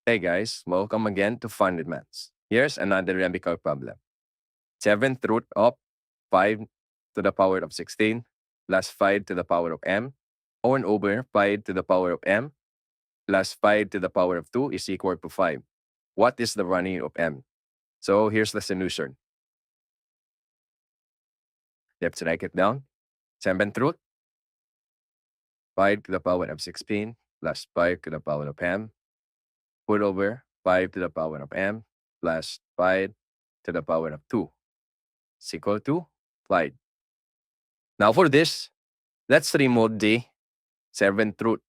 Hey guys, welcome again to Fun with Maths. Here's another radical problem. 7th root of 5 to the power of 16 plus 5 to the power of m over 5 to the power of m plus 5 to the power of 2 is equal to 5. What is the value of m? So here's the solution. Let's write it down. 7th root 5 to the power of 16 plus 5 to the power of m over 5 to the power of m plus 5 to the power of 2 is equal to 5. Now for this, let's remove the 7th root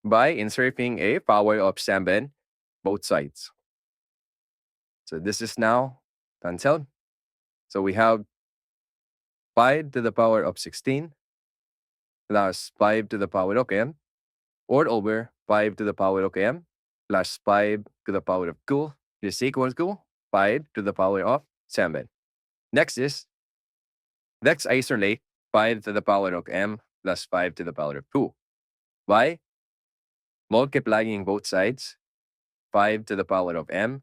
by inserting a power of 7 both sides. So this is now cancelled. So we have 5 to the power of 16 plus 5 to the power of m over 5 to the power of m plus 5 to the power of 2 is equal to 5 to the power of 7. Next is, let's isolate 5 to the power of m plus 5 to the power of 2 by multiplying both sides. 5 to the power of m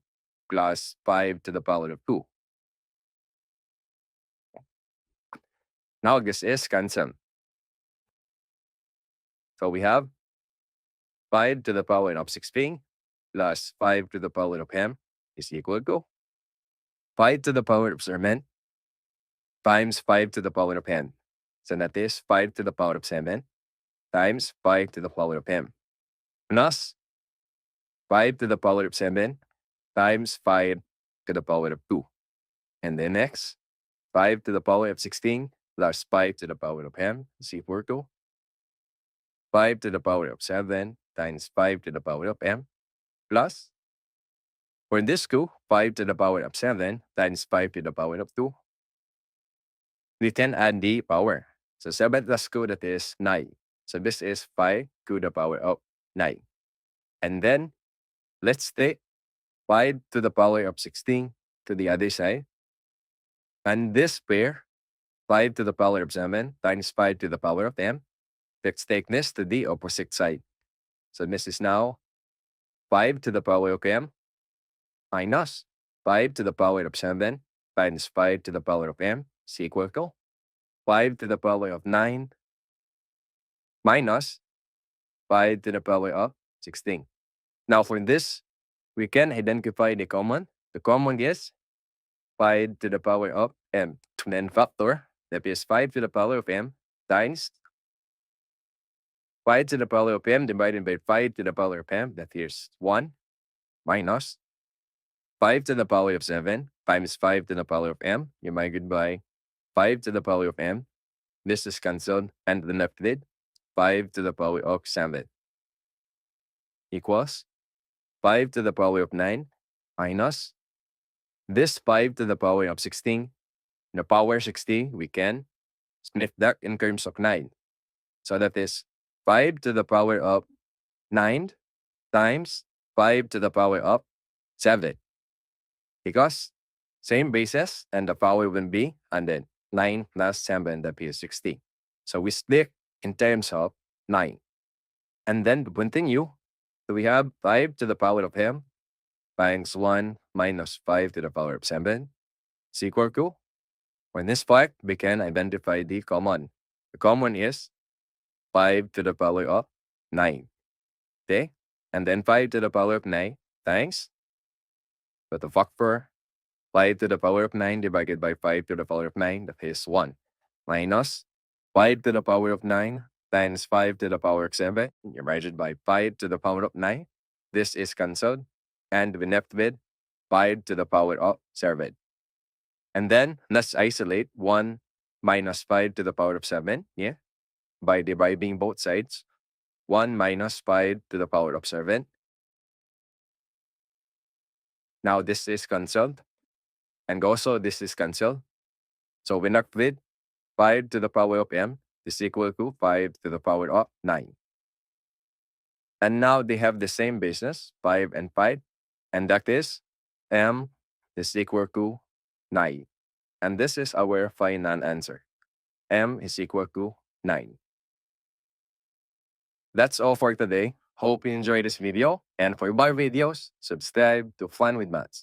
plus 5 to the power of 2. Now this is cancelled. So we have 5 to the power of 16 plus 5 to the power of m is equal to 5 to the power of 7 times 5 to the power of n. So that is 5 to the power of 7 times 5 to the power of m plus 5 to the power of 7 times 5 to the power of 2. And then next, 5 to the power of 16 plus 5 to the power of m is equal to 5 to the power of 7 times 5 to the power of m plus, for this 2, 5 to the power of 7 times 5 to the power of 2. We can add the power. So 7 plus 2, that is 9. So this is 5 to the power of 9. And then let's take 5 to the power of 16 to the other side. And this pair, 5 to the power of 7 times 5 to the power of m, let's take this to the opposite side. So this is now 5 to the power of m minus 5 to the power of 7 times 5 to the power of m is equal to 5 to the power of 9 minus 5 to the power of 16. Now for this, we can identify the common. The common is 5 to the power of m. And then factor, that is 5 to the power of m times 5 to the power of m divided by 5 to the power of m, that is 1, minus 5 to the power of 7 times 5 to the power of m, divided by 5 to the power of m. This is cancelled, and the left with 5 to the power of 7 equals 5 to the power of 9 minus this 5 to the power of 16. The power 16, we can split that in terms of 9. So that is 5 to the power of 9 times 5 to the power of 7. Because same basis, and the power will be, and then 9 plus 7, that is 16. So we split in terms of 9. And then to continue, so we have 5 to the power of m times 1 minus 5 to the power of 7 is equal to, for this part, we can identify the common. The common is 5 to the power of 9. Okay? And then 5 to the power of 9 times, but the factor, 5 to the power of 9 divided by 5 to the power of 9, that is 1, minus 5 to the power of 9 times 5 to the power of 7, divided by 5 to the power of 9. This is cancelled, and we left with 5 to the power of 7. And then let's isolate 1 minus 5 to the power of 7, yeah, by dividing both sides. 1 minus 5 to the power of 7. Now this is cancelled, and also this is cancelled. So we left with 5 to the power of m is equal to 5 to the power of 9. And now they have the same basis, 5 and 5, and that is m is equal to 9. And this is our final answer. M is equal to 9. That's all for today. Hope you enjoyed this video. And for more videos, subscribe to Fun with Maths.